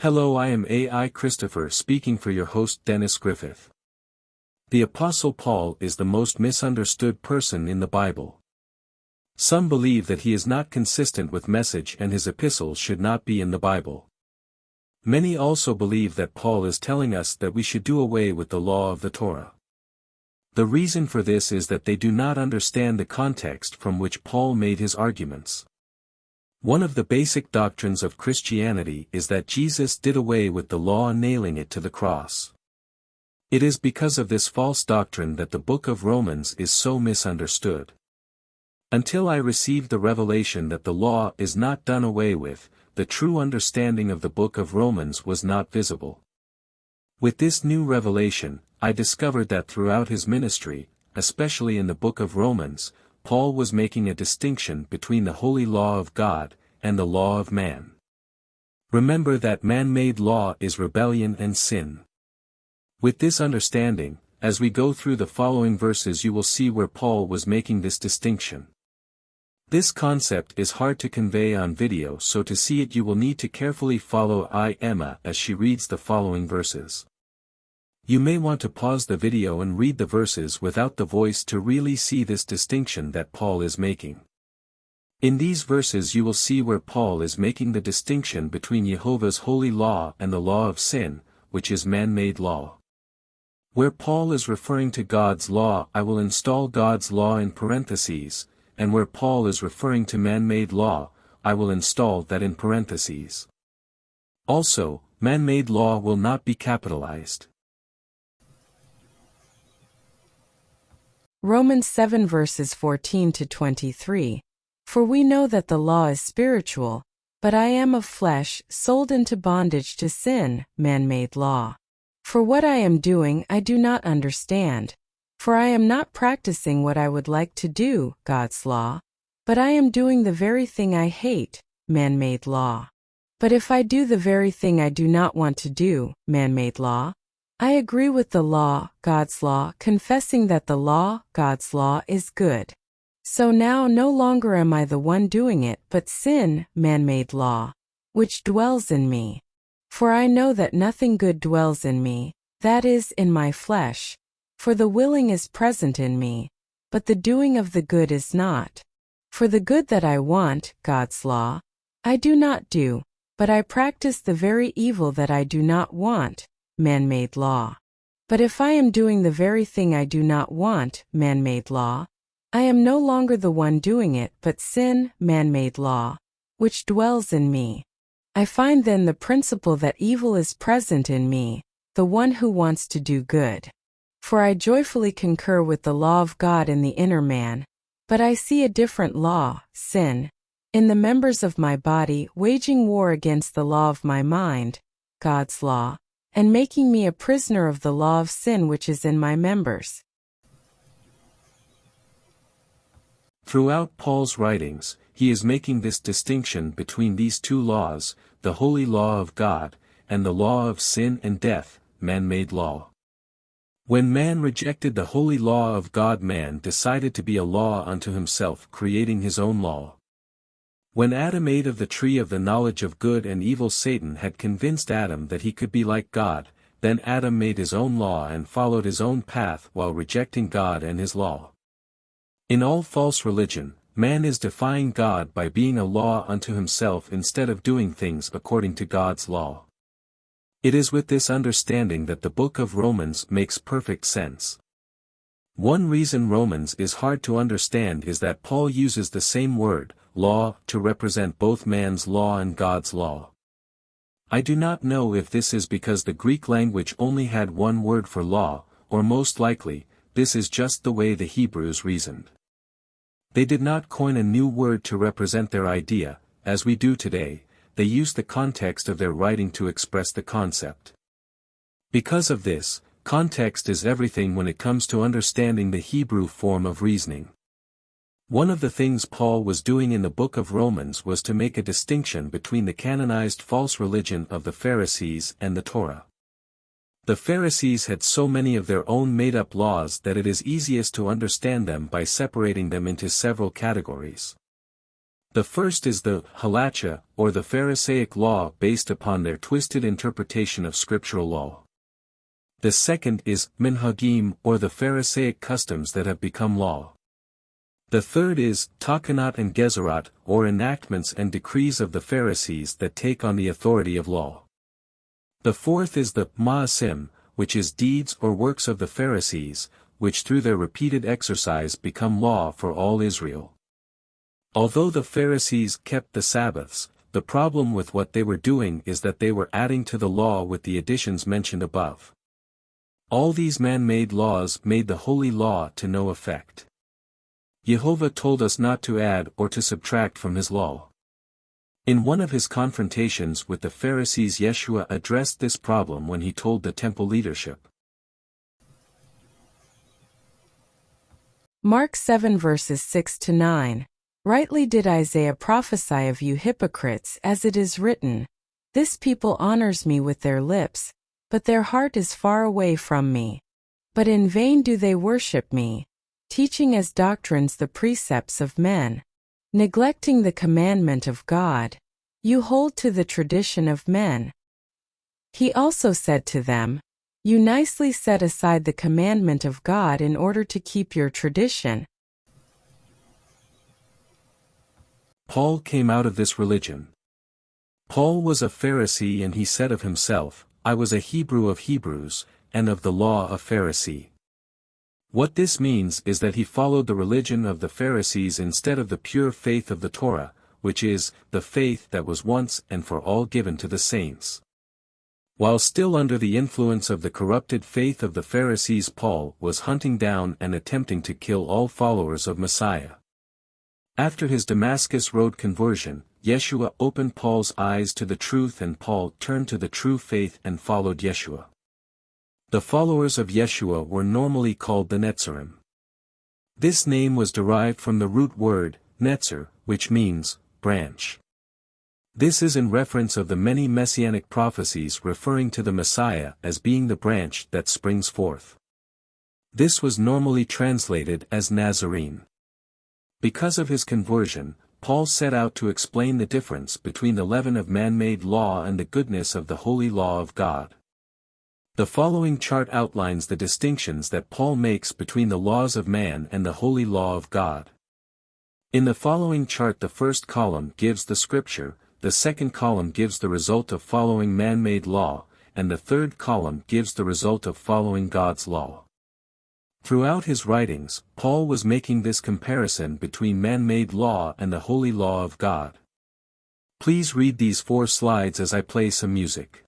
Hello, I am AI Christopher speaking for your host Dennis Griffith. The Apostle Paul is the most misunderstood person in the Bible. Some believe that he is not consistent with message and his epistles should not be in the Bible. Many also believe that Paul is telling us that we should do away with the law of the Torah. The reason for this is that they do not understand the context from which Paul made his arguments. One of the basic doctrines of Christianity is that Jesus did away with the law nailing it to the cross. It is because of this false doctrine that the book of Romans is so misunderstood. Until I received the revelation that the law is not done away with, the true understanding of the book of Romans was not visible. With this new revelation, I discovered that throughout his ministry, especially in the book of Romans, Paul was making a distinction between the holy law of God and the law of man. Remember that man-made law is rebellion and sin. With this understanding, as we go through the following verses you will see where Paul was making this distinction. This concept is hard to convey on video, so to see it you will need to carefully follow Emma as she reads the following verses. You may want to pause the video and read the verses without the voice to really see this distinction that Paul is making. In these verses you will see where Paul is making the distinction between Jehovah's holy law and the law of sin, which is man-made law. Where Paul is referring to God's law, I will install God's law in parentheses, and where Paul is referring to man-made law, I will install that in parentheses. Also, man-made law will not be capitalized. Romans 7 verses 14 to 23. For we know that the law is spiritual, but I am of flesh, sold into bondage to sin, man-made law. For what I am doing I do not understand. For I am not practicing what I would like to do, God's law, but I am doing the very thing I hate, man-made law. But if I do the very thing I do not want to do, man-made law, I agree with the law, God's law, confessing that the law, God's law, is good. So now no longer am I the one doing it, but sin, man-made law, which dwells in me. For I know that nothing good dwells in me, that is, in my flesh. For the willing is present in me, but the doing of the good is not. For the good that I want, God's law, I do not do, but I practice the very evil that I do not want, man-made law. But if I am doing the very thing I do not want, man-made law, I am no longer the one doing it, but sin, man-made law, which dwells in me. I find then the principle that evil is present in me, the one who wants to do good. For I joyfully concur with the law of God in the inner man, but I see a different law, sin, in the members of my body, waging war against the law of my mind, God's law, and making me a prisoner of the law of sin which is in my members. Throughout Paul's writings, he is making this distinction between these two laws, the holy law of God, and the law of sin and death, man-made law. When man rejected the holy law of God, man decided to be a law unto himself, creating his own law. When Adam ate of the tree of the knowledge of good and evil, Satan had convinced Adam that he could be like God, then Adam made his own law and followed his own path while rejecting God and his law. In all false religion, man is defying God by being a law unto himself instead of doing things according to God's law. It is with this understanding that the book of Romans makes perfect sense. One reason Romans is hard to understand is that Paul uses the same word, law, to represent both man's law and God's law. I do not know if this is because the Greek language only had one word for law, or most likely, this is just the way the Hebrews reasoned. They did not coin a new word to represent their idea, as we do today. They used the context of their writing to express the concept. Because of this, context is everything when it comes to understanding the Hebrew form of reasoning. One of the things Paul was doing in the book of Romans was to make a distinction between the canonized false religion of the Pharisees and the Torah. The Pharisees had so many of their own made-up laws that it is easiest to understand them by separating them into several categories. The first is the halacha, or the Pharisaic law based upon their twisted interpretation of scriptural law. The second is minhagim, or the Pharisaic customs that have become law. The third is takanot and gezerot, or enactments and decrees of the Pharisees that take on the authority of law. The fourth is the ma'asim, which is deeds or works of the Pharisees, which through their repeated exercise become law for all Israel. Although the Pharisees kept the Sabbaths, the problem with what they were doing is that they were adding to the law with the additions mentioned above. All these man-made laws made the holy law to no effect. Jehovah told us not to add or to subtract from his law. In one of his confrontations with the Pharisees, Yeshua addressed this problem when he told the temple leadership. Mark 7 verses 6-9. Rightly did Isaiah prophesy of you hypocrites, as it is written, This people honors me with their lips, but their heart is far away from me. But in vain do they worship me, teaching as doctrines the precepts of men. Neglecting the commandment of God, you hold to the tradition of men. He also said to them, You nicely set aside the commandment of God in order to keep your tradition. Paul came out of this religion. Paul was a Pharisee, and he said of himself, I was a Hebrew of Hebrews, and of the law a Pharisee. What this means is that he followed the religion of the Pharisees instead of the pure faith of the Torah, which is, the faith that was once and for all given to the saints. While still under the influence of the corrupted faith of the Pharisees, Paul was hunting down and attempting to kill all followers of Messiah. After his Damascus Road conversion, Yeshua opened Paul's eyes to the truth, and Paul turned to the true faith and followed Yeshua. The followers of Yeshua were normally called the Netzarim. This name was derived from the root word, netzer, which means, branch. This is in reference of the many messianic prophecies referring to the Messiah as being the branch that springs forth. This was normally translated as Nazarene. Because of his conversion, Paul set out to explain the difference between the leaven of man-made law and the goodness of the holy law of God. The following chart outlines the distinctions that Paul makes between the laws of man and the holy law of God. In the following chart, the first column gives the scripture, the second column gives the result of following man-made law, and the third column gives the result of following God's law. Throughout his writings, Paul was making this comparison between man-made law and the holy law of God. Please read these 4 slides as I play some music.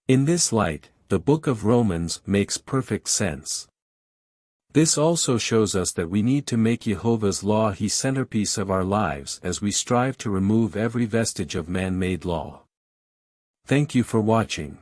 In this light, the book of Romans makes perfect sense. This also shows us that we need to make Jehovah's law the centerpiece of our lives as we strive to remove every vestige of man-made law. Thank you for watching.